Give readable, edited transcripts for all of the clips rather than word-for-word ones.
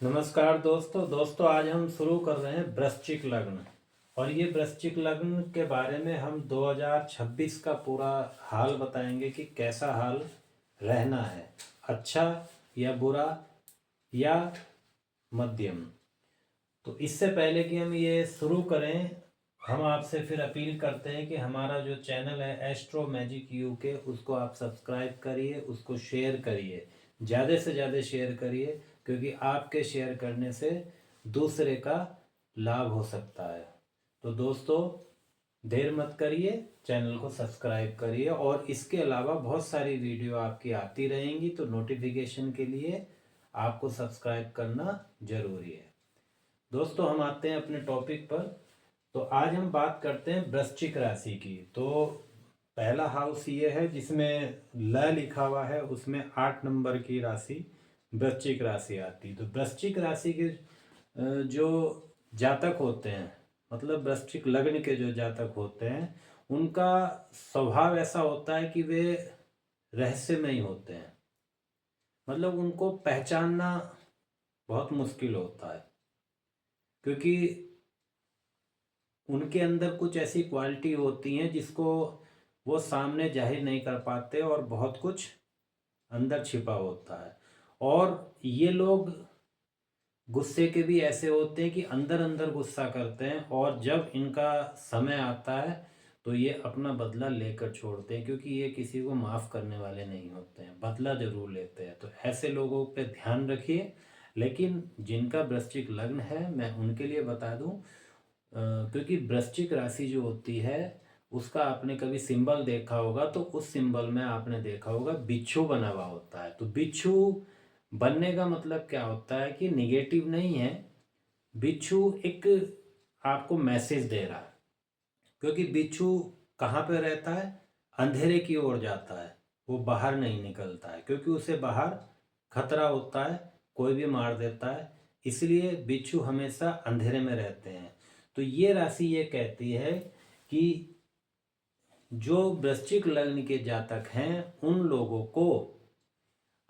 नमस्कार दोस्तों आज हम शुरू कर रहे हैं वृश्चिक लग्न। और ये वृश्चिक लग्न के बारे में हम 2026 का पूरा हाल बताएंगे कि कैसा हाल रहना है, अच्छा या बुरा या मध्यम। तो इससे पहले कि हम ये शुरू करें, हम आपसे फिर अपील करते हैं कि हमारा जो चैनल है एस्ट्रो मैजिक यूके, उसको आप सब्सक्राइब करिए, उसको शेयर करिए, ज़्यादा से ज़्यादा शेयर करिए, क्योंकि आपके शेयर करने से दूसरे का लाभ हो सकता है। तो दोस्तों देर मत करिए, चैनल को सब्सक्राइब करिए और इसके अलावा बहुत सारी वीडियो आपकी आती रहेंगी, तो नोटिफिकेशन के लिए आपको सब्सक्राइब करना ज़रूरी है। दोस्तों हम आते हैं अपने टॉपिक पर। तो आज हम बात करते हैं वृश्चिक राशि की। तो पहला हाउस ये है जिसमें ल लिखा हुआ है, उसमें 8 नंबर की राशि वृश्चिक राशि आती। तो वृश्चिक राशि के जो जातक होते हैं, मतलब वृश्चिक लग्न के जो जातक होते हैं, उनका स्वभाव ऐसा होता है कि वे रहस्यमयी होते हैं। मतलब उनको पहचानना बहुत मुश्किल होता है, क्योंकि उनके अंदर कुछ ऐसी क्वालिटी होती हैं जिसको वो सामने जाहिर नहीं कर पाते और बहुत कुछ अंदर छिपा होता है। और ये लोग गुस्से के भी ऐसे होते हैं कि अंदर अंदर गुस्सा करते हैं, और जब इनका समय आता है तो ये अपना बदला लेकर छोड़ते हैं, क्योंकि ये किसी को माफ़ करने वाले नहीं होते हैं, बदला ज़रूर लेते हैं। तो ऐसे लोगों पे ध्यान रखिए। लेकिन जिनका वृश्चिक लग्न है मैं उनके लिए बता दूं, क्योंकि वृश्चिक राशि जो होती है उसका आपने कभी सिंबल देखा होगा, तो उस सिंबल में आपने देखा होगा बिच्छू बना हुआ होता है। तो बिच्छू बनने का मतलब क्या होता है कि निगेटिव नहीं है, बिच्छू एक आपको मैसेज दे रहा है। क्योंकि बिच्छू कहाँ पे रहता है? अंधेरे की ओर जाता है, वो बाहर नहीं निकलता है, क्योंकि उसे बाहर खतरा होता है, कोई भी मार देता है। इसलिए बिच्छू हमेशा अंधेरे में रहते हैं। तो ये राशि ये कहती है कि जो वृश्चिक लग्न के जातक हैं उन लोगों को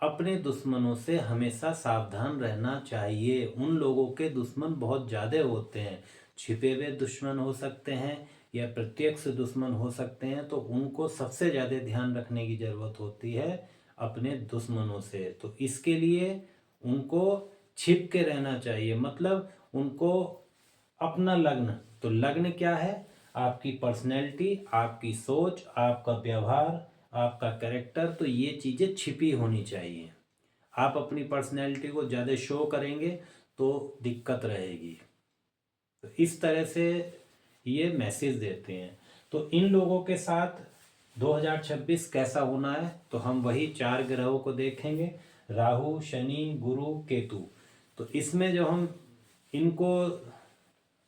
अपने दुश्मनों से हमेशा सावधान रहना चाहिए। उन लोगों के दुश्मन बहुत ज़्यादा होते हैं, छिपे हुए दुश्मन हो सकते हैं या प्रत्यक्ष दुश्मन हो सकते हैं। तो उनको सबसे ज़्यादा ध्यान रखने की ज़रूरत होती है अपने दुश्मनों से। तो इसके लिए उनको छिप के रहना चाहिए, मतलब उनको अपना लग्न, तो लग्न क्या है? आपकी पर्सनैलिटी, आपकी सोच, आपका व्यवहार, आपका कैरेक्टर, तो ये चीज़ें छिपी होनी चाहिए। आप अपनी पर्सनैलिटी को ज़्यादा शो करेंगे तो दिक्कत रहेगी। तो इस तरह से ये मैसेज देते हैं। तो इन लोगों के साथ 2026 कैसा होना है, तो हम वही 4 ग्रहों को देखेंगे, राहु, शनि, गुरु, केतु। तो इसमें जो हम इनको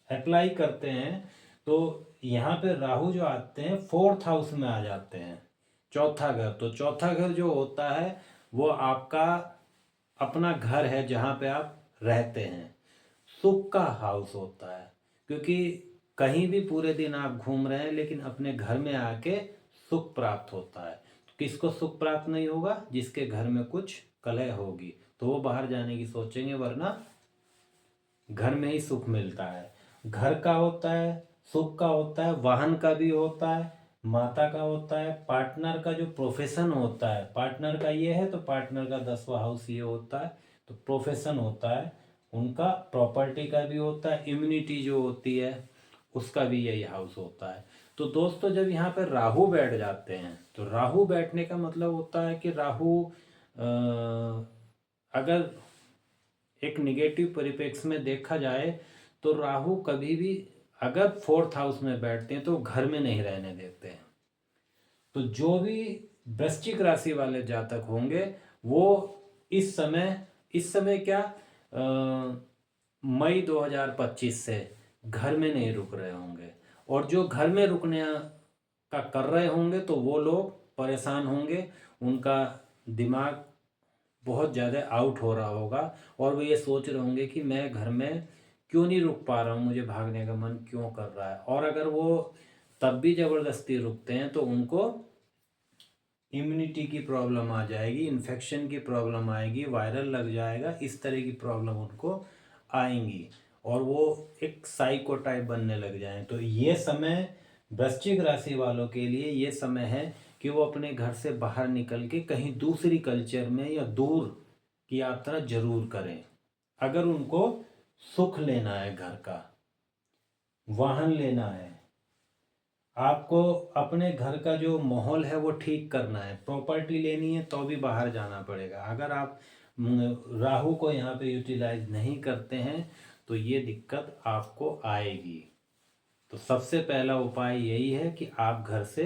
अप्लाई करते हैं, तो यहाँ पे राहु जो आते हैं 4th हाउस में आ जाते हैं, चौथा घर। तो चौथा घर जो होता है वो आपका अपना घर है, जहाँ पे आप रहते हैं, सुख का हाउस होता है। क्योंकि कहीं भी पूरे दिन आप घूम रहे हैं लेकिन अपने घर में आके सुख प्राप्त होता है। तो किसको सुख प्राप्त नहीं होगा? जिसके घर में कुछ कलह होगी, तो वो बाहर जाने की सोचेंगे, वरना घर में ही सुख मिलता है। घर का होता है, सुख का होता है, वाहन का भी होता है, माता का होता है, पार्टनर का जो प्रोफेशन होता है, पार्टनर का ये है तो पार्टनर का 10वां हाउस ये होता है, तो प्रोफेशन होता है उनका, प्रॉपर्टी का भी होता है, इम्यूनिटी जो होती है उसका भी यही हाउस होता है। तो दोस्तों जब यहाँ पर राहु बैठ जाते हैं, तो राहु बैठने का मतलब होता है कि राहु अगर एक निगेटिव परिप्रेक्ष्य में देखा जाए तो राहु कभी भी अगर 4th हाउस में बैठते हैं तो घर में नहीं रहने देते हैं। तो जो भी वृश्चिक राशि वाले जातक होंगे वो इस समय क्या, मई 2025 से घर में नहीं रुक रहे होंगे। और जो घर में रुकने का कर रहे होंगे तो वो लोग परेशान होंगे, उनका दिमाग बहुत ज़्यादा आउट हो रहा होगा, और वो ये सोच रहे होंगे कि मैं घर में क्यों नहीं रुक पा रहा हूँ, मुझे भागने का मन क्यों कर रहा है। और अगर वो तब भी ज़बरदस्ती रुकते हैं तो उनको इम्यूनिटी की प्रॉब्लम आ जाएगी, इन्फेक्शन की प्रॉब्लम आएगी, वायरल लग जाएगा, इस तरह की प्रॉब्लम उनको आएंगी और वो एक साइको टाइप बनने लग जाएं। तो ये समय वृश्चिक राशि वालों के लिए ये समय है कि वो अपने घर से बाहर निकल के कहीं दूसरी कल्चर में या दूर की यात्रा जरूर करें। अगर उनको सुख लेना है, घर का वाहन लेना है, आपको अपने घर का जो माहौल है वो ठीक करना है, प्रॉपर्टी लेनी है तो भी बाहर जाना पड़ेगा। अगर आप राहु को यहाँ पे यूटिलाइज नहीं करते हैं तो ये दिक्कत आपको आएगी। तो सबसे पहला उपाय यही है कि आप घर से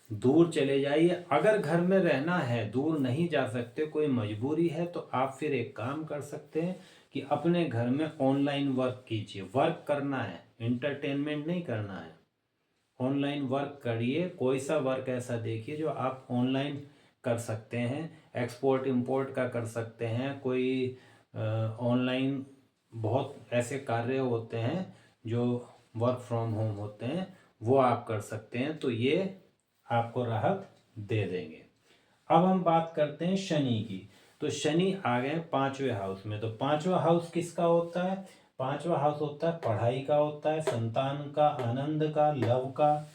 दूर चले जाइए। अगर घर में रहना है, दूर नहीं जा सकते, कोई मजबूरी है, तो आप फिर एक काम कर सकते हैं कि अपने घर में ऑनलाइन वर्क कीजिए। वर्क करना है, एंटरटेनमेंट नहीं करना है। ऑनलाइन वर्क करिए, कोई सा वर्क ऐसा देखिए जो आप ऑनलाइन कर सकते हैं। एक्सपोर्ट इंपोर्ट का कर सकते हैं, कोई ऑनलाइन बहुत ऐसे कार्य होते हैं जो वर्क फ्रॉम होम होते हैं, वो आप कर सकते हैं, तो ये आपको राहत दे देंगे। अब हम बात करते हैं शनि की। तो शनि आ गए 5वें हाउस में। तो 5वां हाउस किसका होता है? 5वां हाउस होता है पढ़ाई का, होता है संतान का, आनंद का, लव का,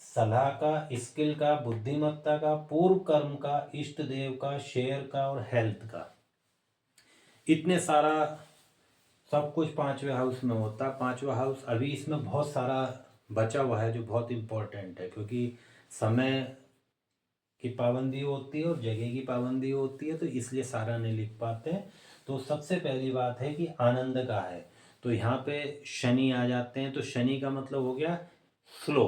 सलाह का, स्किल का, बुद्धिमत्ता का, पूर्व कर्म का, इष्ट देव का, शेयर का और हेल्थ का। इतने सारा सब कुछ 5वें हाउस में होता है। 5वां हाउस अभी इसमें बहुत सारा बचा हुआ है जो बहुत इम्पोर्टेंट है, क्योंकि समय की पाबंदी होती है और जगह की पाबंदी होती है, तो इसलिए सारा नहीं लिख पाते हैं। तो सबसे पहली बात है कि आनंद का है। तो यहाँ पे शनि आ जाते हैं, तो शनि का मतलब हो गया स्लो।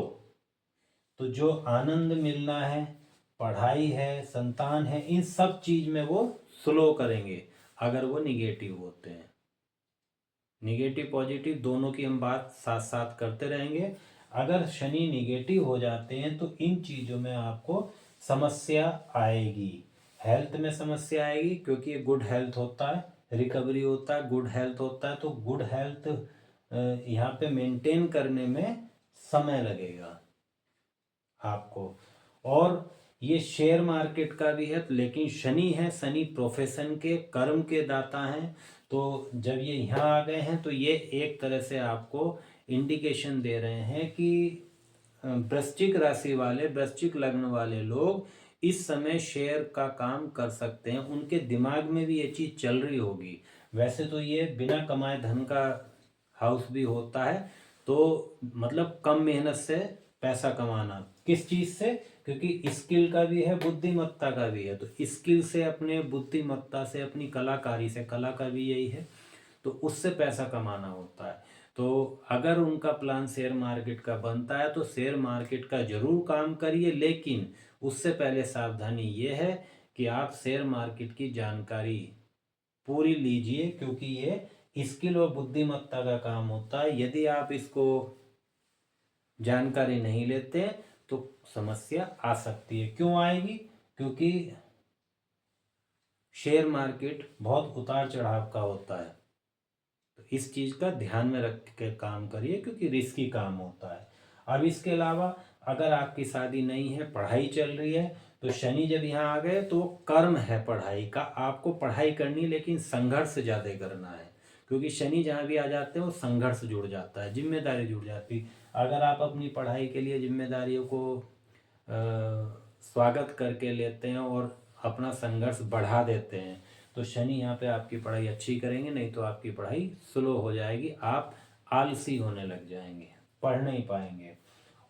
तो जो आनंद मिलना है, पढ़ाई है, संतान है, इन सब चीज में वो स्लो करेंगे अगर वो निगेटिव होते हैं। निगेटिव पॉजिटिव दोनों की हम बात साथ साथ करते रहेंगे। अगर शनि निगेटिव हो जाते हैं तो इन चीज़ों में आपको समस्या आएगी। हेल्थ में समस्या आएगी, क्योंकि ये गुड हेल्थ होता है, रिकवरी होता है, गुड हेल्थ होता है। तो गुड हेल्थ यहाँ पे मेंटेन करने में समय लगेगा आपको। और ये शेयर मार्केट का भी है, लेकिन शनि है, शनि प्रोफेशन के, कर्म के दाता हैं। तो जब ये यहाँ आ गए हैं तो ये एक तरह से आपको इंडिकेशन दे रहे हैं कि वृश्चिक राशि वाले, वृश्चिक लग्न वाले लोग इस समय शेयर का काम कर सकते हैं। उनके दिमाग में भी ये चीज़ चल रही होगी। वैसे तो ये बिना कमाए धन का हाउस भी होता है, तो मतलब कम मेहनत से पैसा कमाना। किस चीज़ से? क्योंकि स्किल का भी है, बुद्धिमत्ता का भी है। तो स्किल से, अपने बुद्धिमत्ता से, अपनी कलाकारी से, कला का भी यही है, तो उससे पैसा कमाना होता है। तो अगर उनका प्लान शेयर मार्केट का बनता है तो शेयर मार्केट का जरूर काम करिए, लेकिन उससे पहले सावधानी ये है कि आप शेयर मार्केट की जानकारी पूरी लीजिए, क्योंकि ये स्किल और बुद्धिमत्ता का काम होता है। यदि आप इसको जानकारी नहीं लेते तो समस्या आ सकती है। क्यों आएगी? क्योंकि शेयर मार्केट बहुत उतार चढ़ाव का होता है। तो इस चीज़ का ध्यान में रख के काम करिए, क्योंकि रिस्की काम होता है। अब इसके अलावा अगर आपकी शादी नहीं है, पढ़ाई चल रही है, तो शनि जब यहाँ आ गए तो कर्म है पढ़ाई का। आपको पढ़ाई करनी, लेकिन संघर्ष ज़्यादा करना है, क्योंकि शनि जहाँ भी आ जाते हैं वो संघर्ष जुड़ जाता है, जिम्मेदारी जुड़ जाती। अगर आप अपनी पढ़ाई के लिए जिम्मेदारियों को स्वागत करके लेते हैं और अपना संघर्ष बढ़ा देते हैं, तो शनि यहाँ पे आपकी पढ़ाई अच्छी करेंगे, नहीं तो आपकी पढ़ाई स्लो हो जाएगी, आप आलसी होने लग जाएंगे, पढ़ नहीं पाएंगे।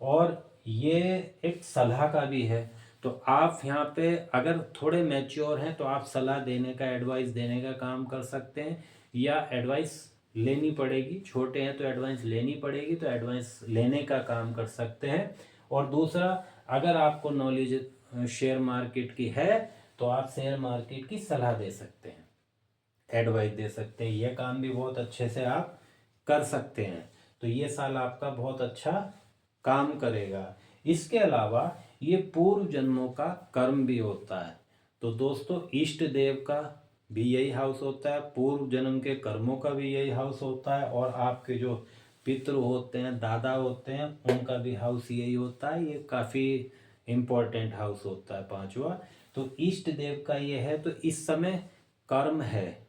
और ये एक सलाह का भी है। तो आप यहाँ पे अगर थोड़े मैच्योर हैं तो आप सलाह देने का, एडवाइस देने का काम कर सकते हैं, या एडवाइस लेनी पड़ेगी। छोटे हैं तो एडवाइस लेनी पड़ेगी, तो एडवाइस लेने का काम कर सकते हैं। और दूसरा, अगर आपको नॉलेज शेयर मार्केट की है तो आप शेयर मार्केट की सलाह दे सकते हैं, एडवाइस दे सकते हैं। यह काम भी बहुत अच्छे से आप कर सकते हैं। तो ये साल आपका बहुत अच्छा काम करेगा। इसके अलावा ये पूर्व जन्मों का कर्म भी होता है। तो दोस्तों, इष्ट देव का भी यही हाउस होता है, पूर्व जन्म के कर्मों का भी यही हाउस होता है, और आपके जो पितृ होते हैं, दादा होते हैं, उनका भी हाउस यही होता है। ये काफ़ी इम्पोर्टेंट हाउस होता है पांचवा। तो इष्ट देव का ये है, तो इस समय कर्म है,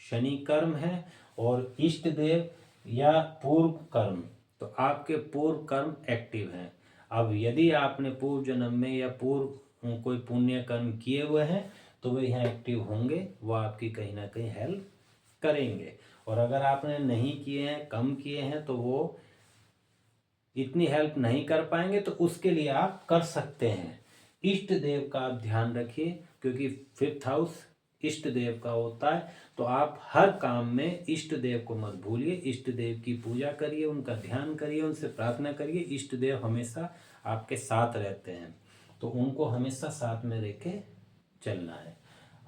शनि कर्म है और इष्ट देव या पूर्व कर्म, तो आपके पूर्व कर्म एक्टिव हैं। अब यदि आपने पूर्व जन्म में या पूर्व कोई पुण्य कर्म किए हुए हैं तो वे यहाँ एक्टिव होंगे, वो आपकी कहीं ना कहीं हेल्प करेंगे। और अगर आपने नहीं किए हैं, कम किए हैं, तो वो इतनी हेल्प नहीं कर पाएंगे, तो उसके लिए आप कर सकते हैं। इष्ट देव का आप ध्यान रखिए, क्योंकि फिफ्थ हाउस इष्ट देव का होता है। तो आप हर काम में इष्ट देव को मत भूलिए, इष्ट देव की पूजा करिए, उनका ध्यान करिए, उनसे प्रार्थना करिए। इष्ट देव हमेशा आपके साथ रहते हैं, तो उनको हमेशा साथ में लेके चलना है।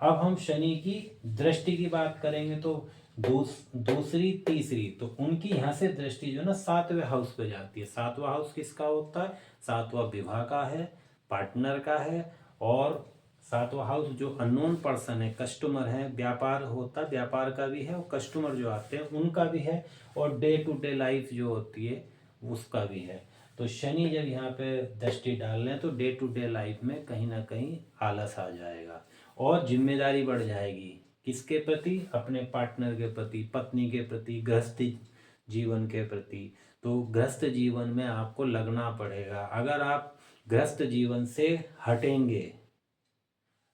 अब हम शनि की दृष्टि की बात करेंगे, तो दूसरी तीसरी, तो उनकी यहाँ से दृष्टि जो ना 7वें हाउस पे जाती है। 7वां हाउस किसका होता है? 7वां विवाह का है, पार्टनर का है। और 7वां हाउस जो अननोन पर्सन है, कस्टमर है, व्यापार होता है, व्यापार का भी है, और कस्टमर जो आते हैं उनका भी है, और डे टू डे लाइफ जो होती है उसका भी है। तो शनि जब यहाँ पे दृष्टि डाल रहे हैं तो डे टू डे लाइफ में कहीं ना कहीं आलस आ जाएगा और जिम्मेदारी बढ़ जाएगी। किसके प्रति? अपने पार्टनर के प्रति, पत्नी के प्रति, गृहस्थी जीवन के प्रति। तो गृहस्थ जीवन में आपको लगना पड़ेगा। अगर आप गृहस्थ जीवन से हटेंगे,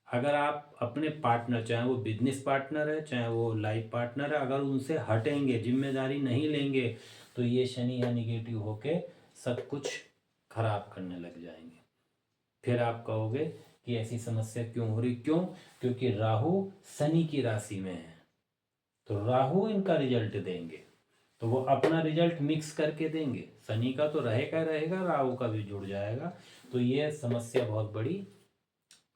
अगर आप अपने पार्टनर, चाहे वो बिजनेस पार्टनर है, चाहे वो लाइफ पार्टनर है, अगर उनसे हटेंगे, जिम्मेदारी नहीं लेंगे, तो ये शनि या निगेटिव होके सब कुछ खराब करने लग जाएंगे। फिर आप कहोगे कि ऐसी समस्या क्यों हो रही? क्यों? क्योंकि राहु शनि की राशि में है, तो राहु इनका रिजल्ट देंगे, तो वो अपना रिजल्ट मिक्स करके देंगे। शनि का तो रहेगा रहेगा, राहु का भी जुड़ जाएगा, तो ये समस्या बहुत बड़ी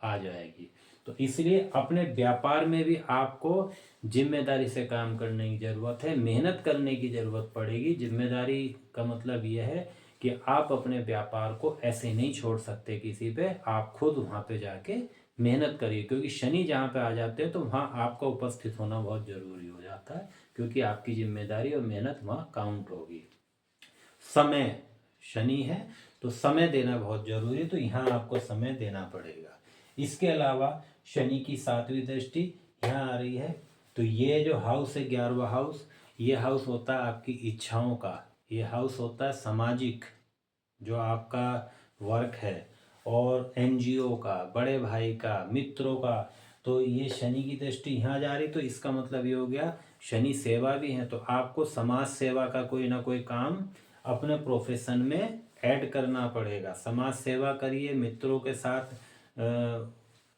आ जाएगी। तो इसलिए अपने व्यापार में भी आपको जिम्मेदारी से काम करने की ज़रूरत है, मेहनत करने की ज़रूरत पड़ेगी। जिम्मेदारी का मतलब यह है कि आप अपने व्यापार को ऐसे नहीं छोड़ सकते किसी पे, आप खुद वहाँ पे जाके मेहनत करिए, क्योंकि शनि जहाँ पे आ जाते हैं तो वहाँ आपका उपस्थित होना बहुत ज़रूरी हो जाता है, क्योंकि आपकी जिम्मेदारी और मेहनत वहाँ काउंट होगी। समय, शनि है तो समय देना बहुत जरूरी है, तो यहाँ आपको समय देना पड़ेगा। इसके अलावा शनि की 7वीं दृष्टि यहाँ आ रही है, तो ये जो हाउस है 11वां हाउस, ये हाउस होता है आपकी इच्छाओं का, ये हाउस होता है सामाजिक, जो आपका वर्क है, और एनजीओ का, बड़े भाई का, मित्रों का। तो ये शनि की दृष्टि यहाँ जा रही, तो इसका मतलब ये हो गया शनि सेवा भी है, तो आपको समाज सेवा का कोई ना कोई काम अपने प्रोफेशन में ऐड करना पड़ेगा। समाज सेवा करिए, मित्रों के साथ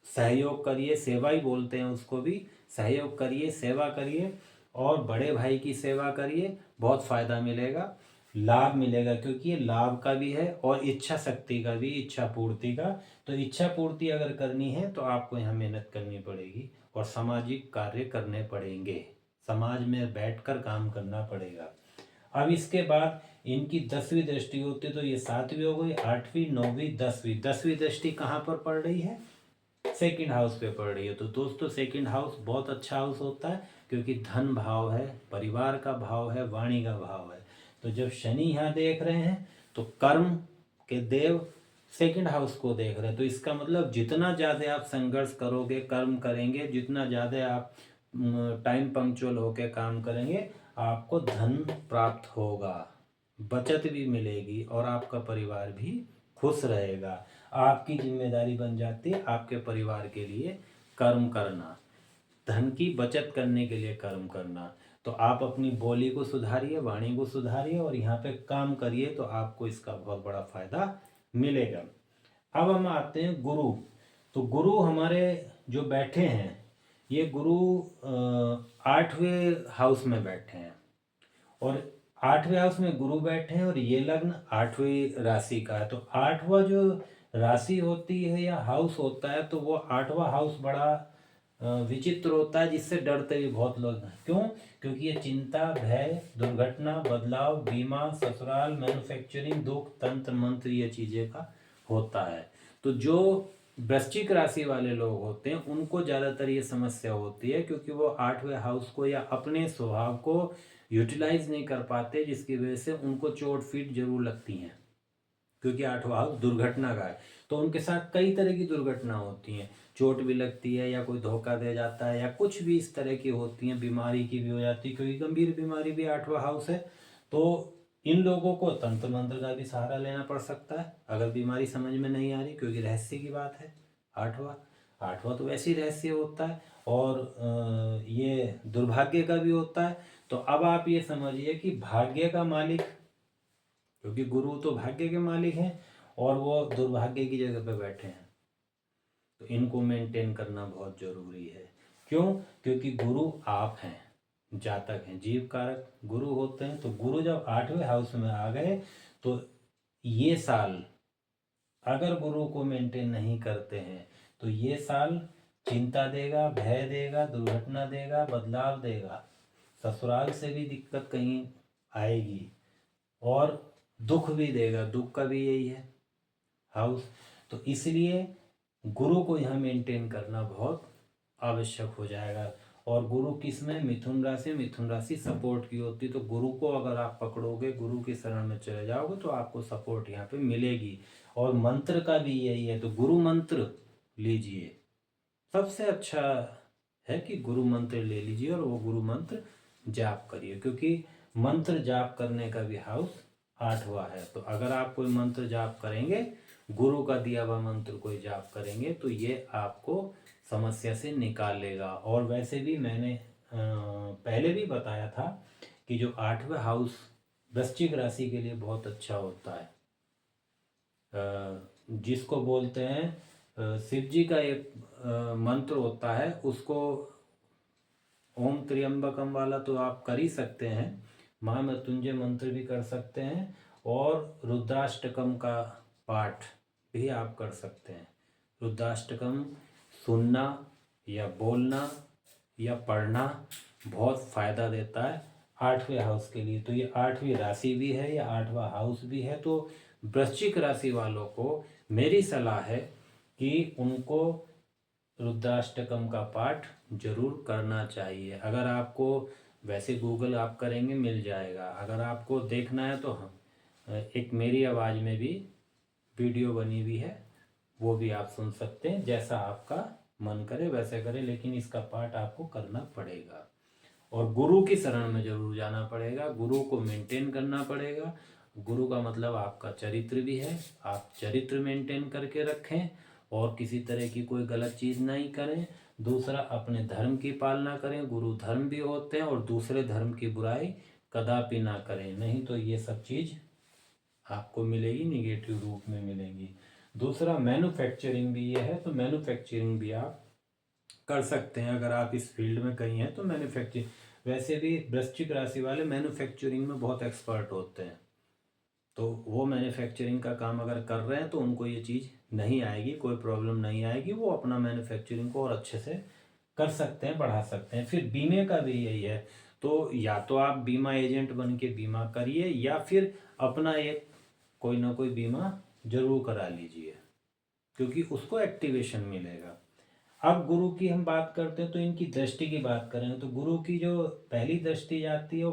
सहयोग करिए, सेवा ही बोलते हैं उसको भी, सहयोग करिए, सेवा करिए, और बड़े भाई की सेवा करिए, बहुत फ़ायदा मिलेगा, लाभ मिलेगा, क्योंकि ये लाभ का भी है और इच्छा शक्ति का भी, इच्छा पूर्ति का। तो इच्छा पूर्ति अगर करनी है तो आपको यहाँ मेहनत करनी पड़ेगी और सामाजिक कार्य करने पड़ेंगे, समाज में बैठकर काम करना पड़ेगा। अब इसके बाद इनकी 10वीं दृष्टि होती है, तो ये 7वीं हो गई, 8वीं, 9वीं, 10वीं। 10वीं दृष्टि कहाँ पर पड़ रही है? सेकंड हाउस पे पड़ रही है। तो दोस्तों सेकंड हाउस बहुत अच्छा हाउस होता है, क्योंकि धन भाव है, परिवार का भाव है, वाणी का भाव है। तो जब शनि यहाँ देख रहे हैं तो कर्म के देव सेकंड हाउस को देख रहे हैं, तो इसका मतलब जितना ज़्यादा आप संघर्ष करोगे, कर्म करेंगे, जितना ज़्यादा आप टाइम पंक्चुअल होकर काम करेंगे, आपको धन प्राप्त होगा, बचत भी मिलेगी, और आपका परिवार भी खुश रहेगा। आपकी जिम्मेदारी बन जाती है आपके परिवार के लिए कर्म करना, धन की बचत करने के लिए कर्म करना। तो आप अपनी बोली को सुधारिए, वाणी को सुधारिए, और यहाँ पे काम करिए, तो आपको इसका बहुत बड़ा फायदा मिलेगा। अब हम आते हैं गुरु। तो गुरु हमारे जो बैठे हैं, ये गुरु 8वें हाउस में बैठे हैं, और 8वें हाउस में गुरु बैठे हैं, और ये लग्न 8वीं राशि का है। तो 8वां जो राशि होती है या हाउस होता है, तो वो 8वां हाउस बड़ा विचित्र होता है, जिससे डरते भी बहुत लोग हैं। क्यों? क्योंकि ये चिंता, भय, दुर्घटना, बदलाव, बीमा, ससुराल, मैन्युफैक्चरिंग, दुख, तंत्र मंत्र, ये चीज़ें का होता है। तो जो वृश्चिक राशि वाले लोग होते हैं उनको ज़्यादातर ये समस्या होती है, क्योंकि वो 8वें हाउस को या अपने स्वभाव को यूटिलाइज नहीं कर पाते, जिसकी वजह से उनको चोट फीट जरूर लगती हैं। क्योंकि 8वां हाउस दुर्घटना का है। तो उनके साथ कई तरह की दुर्घटना होती हैं, चोट भी लगती है या कोई धोखा दे जाता है या कुछ भी इस तरह की होती हैं, बीमारी की भी हो जाती है, क्योंकि गंभीर बीमारी भी 8वां हाउस है। तो इन लोगों को तंत्र मंत्र का भी सहारा लेना पड़ सकता है अगर बीमारी समझ में नहीं आ रही, क्योंकि रहस्य की बात है। आठवां आठवां तो वैसे ही रहस्य होता है और ये दुर्भाग्य का भी होता है। तो अब आप ये समझिए कि भाग्य का मालिक, क्योंकि गुरु तो भाग्य के मालिक हैं और वो दुर्भाग्य की जगह पे बैठे हैं, तो इनको मेंटेन करना बहुत जरूरी है। क्यों? क्योंकि गुरु आप हैं, जातक हैं, जीव कारक गुरु होते हैं। तो गुरु जब 8वें हाउस में आ गए तो ये साल अगर गुरु को मेंटेन नहीं करते हैं तो ये साल चिंता देगा, भय देगा, दुर्घटना देगा, बदलाव देगा, ससुराल से भी दिक्कत कहीं आएगी और दुख भी देगा। दुख का भी यही है हाउस। तो इसलिए गुरु को यहाँ मेंटेन करना बहुत आवश्यक हो जाएगा। और गुरु किस में? मिथुन राशि। मिथुन राशि सपोर्ट की होती है। तो गुरु को अगर आप पकड़ोगे, गुरु की शरण में चले जाओगे तो आपको सपोर्ट यहाँ पे मिलेगी। और मंत्र का भी यही है, तो गुरु मंत्र लीजिए। सबसे अच्छा है कि गुरु मंत्र ले लीजिए और वो गुरु मंत्र जाप करिए, क्योंकि मंत्र जाप करने का भी हाउस 8वां है। तो अगर आप कोई मंत्र जाप करेंगे, गुरु का दिया हुआ मंत्र कोई जाप करेंगे, तो ये आपको समस्या से निकाल लेगा। और वैसे भी मैंने पहले भी बताया था कि जो 8वां हाउस वृश्चिक राशि के लिए बहुत अच्छा होता है, जिसको बोलते हैं शिव जी का एक मंत्र होता है, उसको ओम त्र्यंबकम वाला तो आप कर ही सकते हैं, महामृत्युंजय मंत्र भी कर सकते हैं और रुद्राष्टकम का पाठ भी आप कर सकते हैं। रुद्राष्टकम सुनना या बोलना या पढ़ना बहुत फ़ायदा देता है 8वें हाउस के लिए। तो ये 8वीं राशि भी है या 8वां हाउस भी है। तो वृश्चिक राशि वालों को मेरी सलाह है कि उनको रुद्राष्टकम का पाठ जरूर करना चाहिए। अगर आपको वैसे गूगल आप करेंगे मिल जाएगा, अगर आपको देखना है तो हम एक मेरी आवाज़ में भी वीडियो बनी हुई है, वो भी आप सुन सकते हैं। जैसा आपका मन करे वैसे करें, लेकिन इसका पाठ आपको करना पड़ेगा और गुरु की शरण में जरूर जाना पड़ेगा। गुरु को मेंटेन करना पड़ेगा। गुरु का मतलब आपका चरित्र भी है, आप चरित्र मेंटेन करके रखें और किसी तरह की कोई गलत चीज़ नहीं करें। दूसरा, अपने धर्म की पालना करें। गुरु धर्म भी होते हैं और दूसरे धर्म की बुराई कदापि ना करें, नहीं तो ये सब चीज़ आपको मिलेगी, निगेटिव रूप में मिलेंगी। दूसरा, मैन्युफैक्चरिंग भी ये है, तो मैन्युफैक्चरिंग भी आप कर सकते हैं अगर आप इस फील्ड में कहीं हैं तो। मैन्युफैक्चरिंग वैसे भी वृश्चिक राशि वाले मैन्युफैक्चरिंग में बहुत एक्सपर्ट होते हैं, तो वो मैन्युफैक्चरिंग का काम अगर कर रहे हैं तो उनको ये चीज़ नहीं आएगी, कोई प्रॉब्लम नहीं आएगी। वो अपना मैन्युफैक्चरिंग को और अच्छे से कर सकते हैं, बढ़ा सकते हैं। फिर बीमे का भी यही है, तो या तो आप बीमा एजेंट बन के बीमा करिए या फिर अपना एक कोई ना कोई बीमा जरूर करा लीजिए, क्योंकि उसको एक्टिवेशन मिलेगा। अब गुरु की हम बात करते हैं तो इनकी दृष्टि की बात करें तो गुरु की जो पहली दृष्टि जाती है वो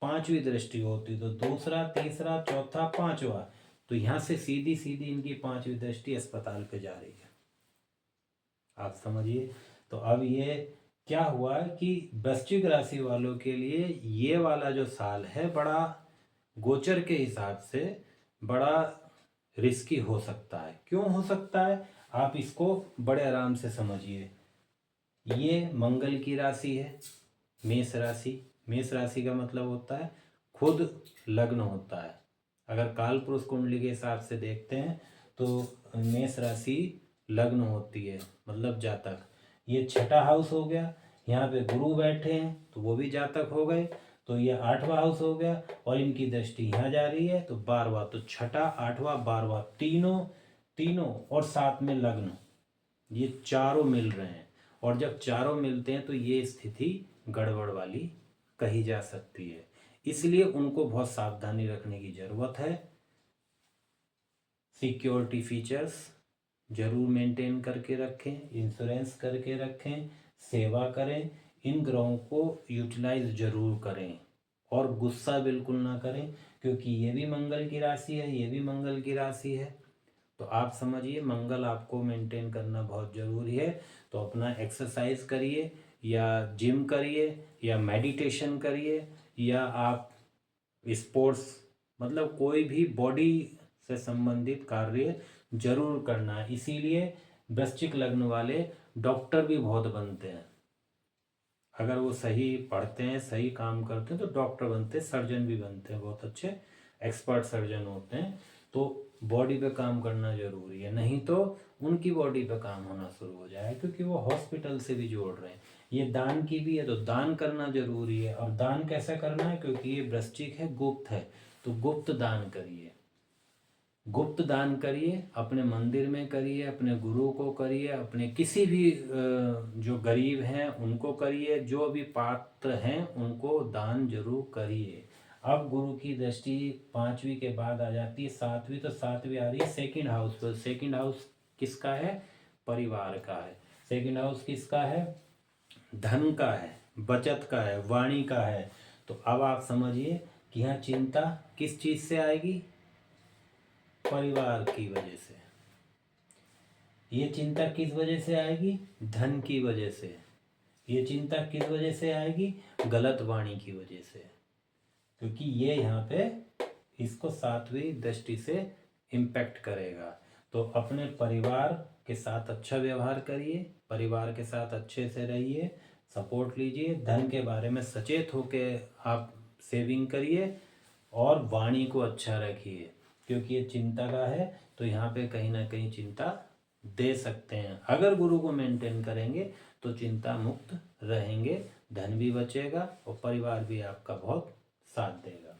पांचवी दृष्टि होती है। तो दूसरा, तीसरा, चौथा, पांचवा, तो यहाँ से सीधी सीधी इनकी पांचवी दृष्टि अस्पताल पे जा रही है। आप समझिए। तो अब ये क्या हुआ कि वृश्चिक राशि वालों के लिए ये वाला जो साल है बड़ा गोचर के हिसाब से बड़ा रिस्की हो सकता है। क्यों हो सकता है? आप इसको बड़े आराम से समझिए। ये मंगल की राशि है, मेष राशि। मेष राशि का मतलब होता है खुद लग्न होता है। अगर काल पुरुष कुंडली के हिसाब से देखते हैं तो मेष राशि लग्न होती है, मतलब जातक। ये छठा हाउस हो गया, यहाँ पे गुरु बैठे हैं तो वो भी जातक हो गए। तो ये 8वां हाउस हो गया और इनकी दृष्टि यहाँ जा रही है तो 12वां। तो छठा, 8वां, 12वां, तीनों और साथ में लग्न, ये चारों मिल रहे हैं। और जब चारों मिलते हैं तो ये स्थिति गड़बड़ वाली कही जा सकती है। इसलिए उनको बहुत सावधानी रखने की जरूरत है। सिक्योरिटी फीचर्स जरूर मेंटेन करके रखें, इंश्योरेंस करके रखें, सेवा करें, इन ग्रहों को यूटिलाइज जरूर करें और गुस्सा बिल्कुल ना करें, क्योंकि ये भी मंगल की राशि है, ये भी मंगल की राशि है। तो आप समझिए मंगल आपको मेंटेन करना बहुत ज़रूरी है। तो अपना एक्सरसाइज करिए, या जिम करिए, या मेडिटेशन करिए, या आप स्पोर्ट्स, मतलब कोई भी बॉडी से संबंधित कार्य जरूर करना है। इसीलिए वृश्चिक लग्न वाले डॉक्टर भी बहुत बनते हैं। अगर वो सही पढ़ते हैं, सही काम करते हैं, तो डॉक्टर बनते हैं, सर्जन भी बनते हैं, बहुत अच्छे एक्सपर्ट सर्जन होते हैं। तो बॉडी पे काम करना ज़रूरी है, नहीं तो उनकी बॉडी पे काम होना शुरू हो जाए, क्योंकि वो हॉस्पिटल से भी जोड़ रहे हैं। ये दान की भी है, तो दान करना ज़रूरी है। और दान कैसे करना है, क्योंकि ये वृश्चिक है, गुप्त है, तो गुप्त दान करिए, गुप्त दान करिए, अपने मंदिर में करिए, अपने गुरु को करिए, अपने किसी भी जो गरीब हैं उनको करिए, जो भी पात्र हैं उनको दान जरूर करिए। अब गुरु की दृष्टि 5वीं के बाद आ जाती है 7वीं, तो 7वीं आ रही है सेकंड हाउस पर। सेकंड हाउस किसका है, परिवार का है। सेकंड हाउस किसका है, धन का है, बचत का है, वाणी का है। तो अब आप समझिए कि यहाँ चिंता किस चीज़ से आएगी, परिवार की वजह से। ये चिंता किस वजह से आएगी, धन की वजह से। ये चिंता किस वजह से आएगी, गलत वाणी की वजह से, क्योंकि ये यहाँ पे इसको 7वीं दृष्टि से इम्पैक्ट करेगा। तो अपने परिवार के साथ अच्छा व्यवहार करिए, परिवार के साथ अच्छे से रहिए, सपोर्ट लीजिए, धन के बारे में सचेत होके आप सेविंग करिए, और वाणी को अच्छा रखिए, क्योंकि ये चिंता का है। तो यहाँ पे कहीं ना कहीं चिंता दे सकते हैं। अगर गुरु को मेंटेन करेंगे तो चिंता मुक्त रहेंगे, धन भी बचेगा और परिवार भी आपका बहुत साथ देगा।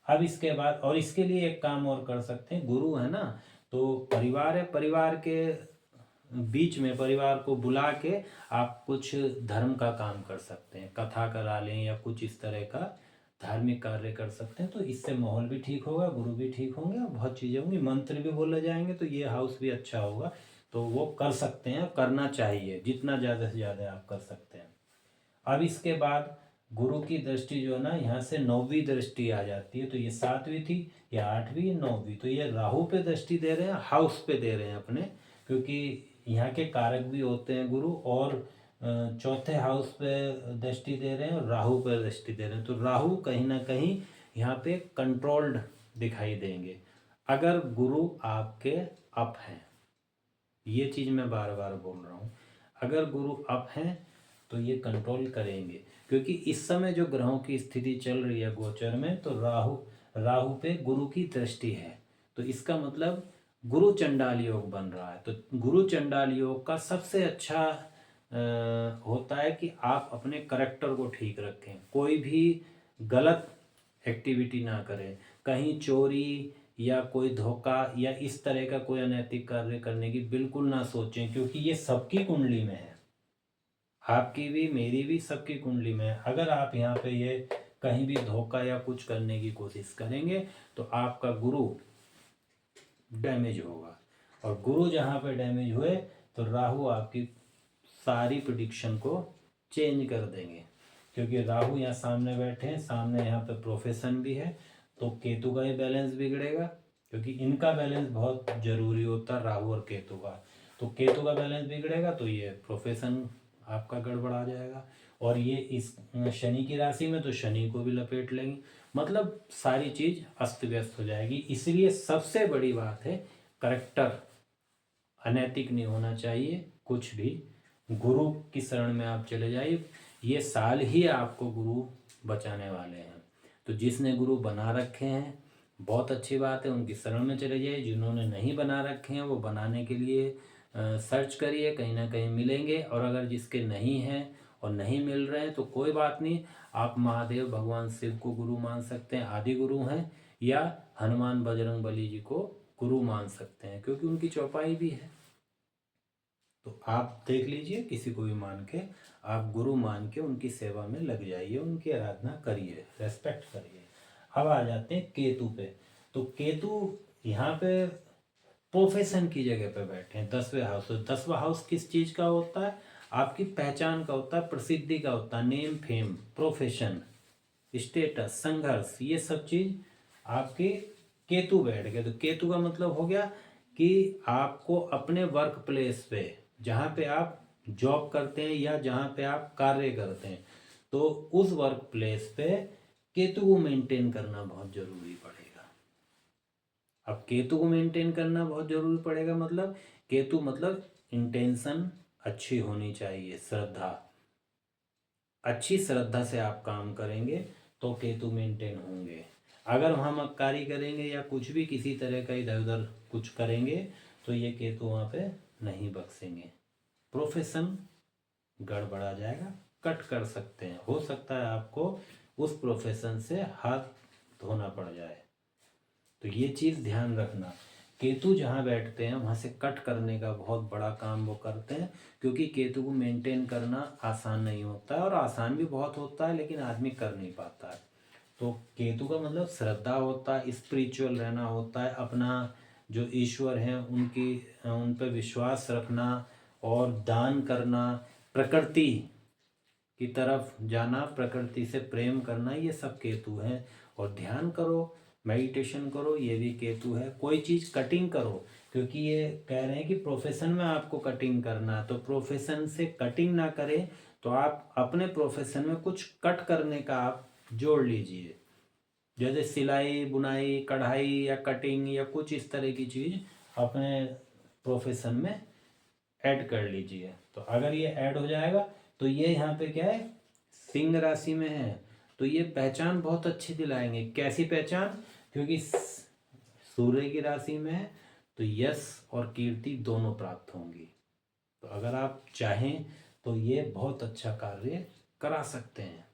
अब इसके बाद, और इसके लिए एक काम और कर सकते हैं, गुरु है ना, तो परिवार है, परिवार के बीच में परिवार को बुला के आप कुछ धर्म का काम कर सकते हैं, कथा करा लें या कुछ इस तरह का धार्मिक कार्य कर सकते हैं। तो इससे माहौल भी ठीक होगा, गुरु भी ठीक होंगे और बहुत चीज़ें होंगी, मंत्र भी बोले जाएंगे, तो ये हाउस भी अच्छा होगा। तो वो कर सकते हैं, करना चाहिए, जितना ज़्यादा से ज़्यादा आप कर सकते हैं। अब इसके बाद गुरु की दृष्टि जो है ना, यहाँ से 9वीं दृष्टि आ जाती है। तो ये 7वीं थी, ये 8वीं, 9वीं, तो ये राहु पे दृष्टि दे रहे हैं, हाउस पे दे रहे हैं अपने, क्योंकि यहाँ के कारक भी होते हैं गुरु, और चौथे हाउस पे दृष्टि दे रहे हैं और राहु पे दृष्टि दे रहे हैं। तो राहु कहीं ना कहीं यहाँ पे कंट्रोल्ड दिखाई देंगे अगर गुरु आपके अप हैं। ये चीज़ मैं बार बार बोल रहा हूँ, अगर गुरु अप हैं तो ये कंट्रोल करेंगे, क्योंकि इस समय जो ग्रहों की स्थिति चल रही है गोचर में, तो राहु पे गुरु की दृष्टि है। तो इसका मतलब गुरु चंडाल योग बन रहा है। तो गुरु चंडाल योग का सबसे अच्छा होता है कि आप अपने करैक्टर को ठीक रखें, कोई भी गलत एक्टिविटी ना करें, कहीं चोरी या कोई धोखा या इस तरह का कोई अनैतिक कार्य करने की बिल्कुल ना सोचें, क्योंकि ये सबकी कुंडली में है, आपकी भी, मेरी भी, सबकी कुंडली में है। अगर आप यहाँ पे ये कहीं भी धोखा या कुछ करने की कोशिश करेंगे तो आपका गुरु डैमेज होगा, और गुरु जहाँ पे डैमेज हुए तो राहु आपकी सारी प्रिडिक्शन को चेंज कर देंगे, क्योंकि राहु यहाँ सामने बैठे हैं, सामने यहाँ पे प्रोफेशन भी है। तो केतु का ही बैलेंस बिगड़ेगा, क्योंकि इनका बैलेंस बहुत जरूरी होता है, राहु और केतु का। तो केतु का बैलेंस बिगड़ेगा तो ये प्रोफेशन आपका गड़बड़ा जाएगा, और ये इस शनि की राशि में तो शनि को भी लपेट लेंगे, मतलब सारी चीज़ अस्त व्यस्त हो जाएगी। इसलिए सबसे बड़ी बात है करेक्टर, अनैतिक नहीं होना चाहिए कुछ भी। गुरु की शरण में आप चले जाइए, ये साल ही आपको गुरु बचाने वाले हैं। तो जिसने गुरु बना रखे हैं बहुत अच्छी बात है, उनकी शरण में चले जाइए। जिन्होंने नहीं बना रखे हैं वो बनाने के लिए सर्च करिए, कहीं ना कहीं मिलेंगे। और अगर जिसके नहीं हैं और नहीं मिल रहे हैं तो कोई बात नहीं, आप महादेव भगवान शिव को गुरु मान सकते हैं, आदि गुरु हैं, या हनुमान बजरंग बली जी को गुरु मान सकते हैं, क्योंकि उनकी चौपाई भी है। तो आप देख लीजिए, किसी को भी मान के आप गुरु मान के उनकी सेवा में लग जाइए, उनकी आराधना करिए, रेस्पेक्ट करिए। अब आ जाते हैं केतु पे। तो केतु यहाँ पे प्रोफेशन की जगह पे बैठे हैं 10वें हाउस। 10वां हाउस किस चीज़ का होता है, आपकी पहचान का होता है, प्रसिद्धि का होता है, नेम फेम, प्रोफेशन, स्टेटस, संघर्ष, ये सब चीज आपके केतु बैठ गए। तो केतु का मतलब हो गया कि आपको अपने वर्क प्लेस पे, जहाँ पे आप जॉब करते हैं या जहाँ पे आप कार्य करते हैं, तो उस वर्क प्लेस पे केतु को मेंटेन करना बहुत जरूरी पड़ेगा। अब केतु को मेंटेन करना बहुत जरूरी पड़ेगा मतलब, केतु मतलब इंटेंशन अच्छी होनी चाहिए, श्रद्धा, अच्छी श्रद्धा से आप काम करेंगे तो केतु मेंटेन होंगे। अगर हम मक्कारी करेंगे या कुछ भी किसी तरह का इधर उधर कुछ करेंगे तो ये केतु वहाँ पे नहीं बक्सेंगे। प्रोफेशन गड़बड़ा जाएगा, कट कर सकते हैं, हो सकता है आपको उस प्रोफेशन से हाथ धोना पड़ जाए। तो ये चीज़ ध्यान रखना, केतु जहाँ बैठते हैं वहाँ से कट करने का बहुत बड़ा काम वो करते हैं, क्योंकि केतु को मेंटेन करना आसान नहीं होता है, और आसान भी बहुत होता है लेकिन आदमी कर नहीं पाता है। तो केतु का मतलब श्रद्धा होता है, स्पिरिचुअल रहना होता है, अपना जो ईश्वर हैं उनकी उन पर विश्वास रखना और दान करना, प्रकृति की तरफ जाना, प्रकृति से प्रेम करना, ये सब केतु हैं। और ध्यान करो, मेडिटेशन करो, ये भी केतु है। कोई चीज़ कटिंग करो, क्योंकि ये कह रहे हैं कि प्रोफेशन में आपको कटिंग करना, तो प्रोफेशन से कटिंग ना करें तो आप अपने प्रोफेशन में कुछ कट करने का आप जोड़ लीजिए, जैसे सिलाई बुनाई कढ़ाई या कटिंग या कुछ इस तरह की चीज़ अपने प्रोफेशन में ऐड कर लीजिए। तो अगर ये ऐड हो जाएगा तो ये यहाँ पे क्या है, सिंह राशि में है, तो ये पहचान बहुत अच्छी दिलाएंगे। कैसी पहचान, क्योंकि सूर्य की राशि में है तो यश और कीर्ति दोनों प्राप्त होंगी। तो अगर आप चाहें तो ये बहुत अच्छा कार्य करा सकते हैं,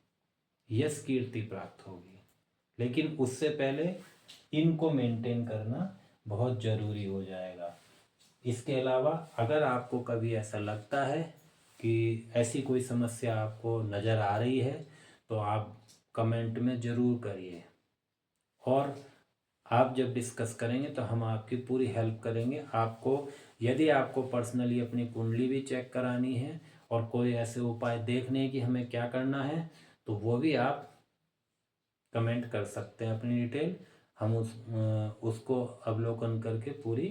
यश कीर्ति प्राप्त होगी, लेकिन उससे पहले इनको मेंटेन करना बहुत ज़रूरी हो जाएगा। इसके अलावा अगर आपको कभी ऐसा लगता है कि ऐसी कोई समस्या आपको नज़र आ रही है तो आप कमेंट में ज़रूर करिए, और आप जब डिस्कस करेंगे तो हम आपकी पूरी हेल्प करेंगे। आपको यदि आपको पर्सनली अपनी कुंडली भी चेक करानी है और कोई ऐसे उपाय देखने कि हमें क्या करना है, तो वो भी आप कमेंट कर सकते हैं अपनी डिटेल, हम उसको अवलोकन करके पूरी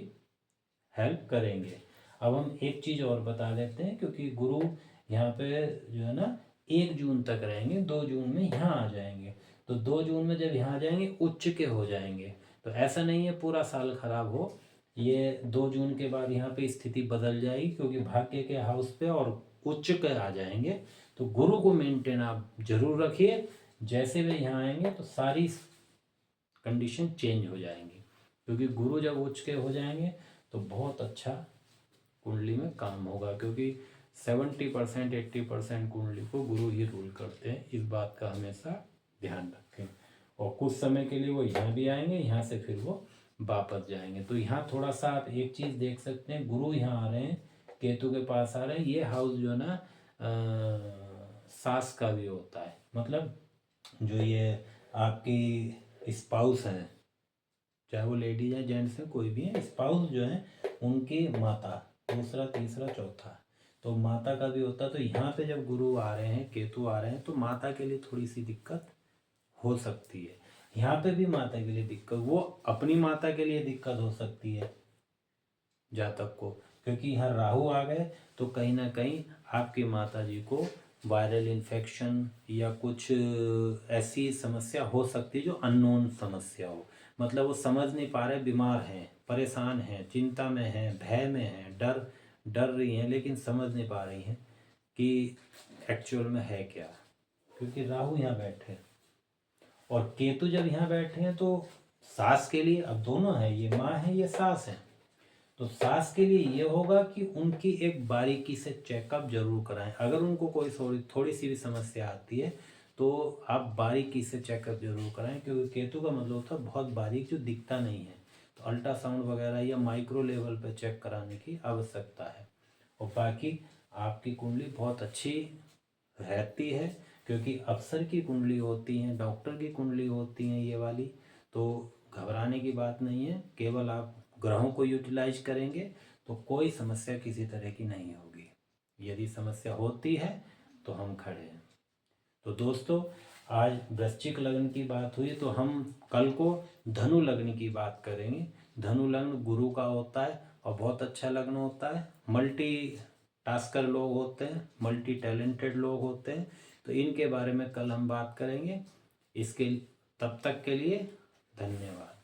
हेल्प करेंगे। अब हम एक चीज़ और बता देते हैं, क्योंकि गुरु यहाँ पे जो है ना 1 जून तक रहेंगे, 2 जून में यहाँ आ जाएंगे। तो 2 जून में जब यहाँ आ जाएंगे उच्च के हो जाएंगे, तो ऐसा नहीं है पूरा साल खराब हो, ये 2 जून के बाद यहाँ पे स्थिति बदल जाएगी, क्योंकि भाग्य के हाउस पे और उच्च के आ जाएंगे। तो गुरु को मेंटेन आप जरूर रखिए, जैसे वे यहाँ आएंगे तो सारी कंडीशन चेंज हो जाएंगी, क्योंकि गुरु जब उच्च के हो जाएंगे तो बहुत अच्छा कुंडली में काम होगा, क्योंकि 70% 80% कुंडली को गुरु ही रूल करते हैं। इस बात का हमेशा ध्यान रखें। और कुछ समय के लिए वो यहाँ भी आएंगे, यहाँ से फिर वो वापस जाएंगे। तो यहाँ थोड़ा सा आप एक चीज़ देख सकते हैं, गुरु यहाँ आ रहे हैं, केतु के पास आ रहे हैं, ये हाउस जो है ना सास का भी होता है, मतलब जो ये आपकी स्पाउस हैं, चाहे वो लेडीज हैं जेंट्स हैं कोई भी है, स्पाउस जो है उनकी माता, दूसरा तीसरा चौथा, तो माता का भी होता है। तो यहाँ पे जब गुरु आ रहे हैं, केतु आ रहे हैं, तो माता के लिए थोड़ी सी दिक्कत हो सकती है। यहाँ पे भी माता के लिए दिक्कत, वो अपनी माता के लिए दिक्कत हो सकती है जातक को, क्योंकि यहाँ राहु आ गए तो कहीं ना कहीं आपकी माता जी को वायरल इन्फेक्शन या कुछ ऐसी समस्या हो सकती है जो अननोन समस्या हो, मतलब वो समझ नहीं पा रहे, बीमार हैं, परेशान हैं, चिंता में हैं, भय में हैं, डर रही हैं, लेकिन समझ नहीं पा रही हैं कि एक्चुअल में है क्या, क्योंकि राहु यहाँ बैठे और केतु जब यहाँ बैठे हैं तो सास के लिए, अब दोनों है, ये माँ है ये सास है, तो सास के लिए ये होगा कि उनकी एक बारीकी से चेकअप जरूर कराएं। अगर उनको कोई थोड़ी सी भी समस्या आती है तो आप बारीकी से चेकअप जरूर कराएं, क्योंकि केतु का मतलब होता है बहुत बारीक जो दिखता नहीं है, तो अल्ट्रासाउंड वगैरह या माइक्रो लेवल पर चेक कराने की आवश्यकता है। और बाकी आपकी कुंडली बहुत अच्छी रहती है, क्योंकि अफसर की कुंडली होती है, डॉक्टर की कुंडली होती है ये वाली, तो घबराने की बात नहीं है। केवल आप ग्रहों को यूटिलाइज करेंगे तो कोई समस्या किसी तरह की नहीं होगी, यदि समस्या होती है तो हम खड़े हैं। तो दोस्तों, आज वृश्चिक लग्न की बात हुई, तो हम कल को धनु लग्न की बात करेंगे। धनु लग्न गुरु का होता है और बहुत अच्छा लग्न होता है। मल्टी टास्कर लोग होते हैं, मल्टी टैलेंटेड लोग होते हैं। तो इनके बारे में कल हम बात करेंगे। इसके तब तक के लिए धन्यवाद।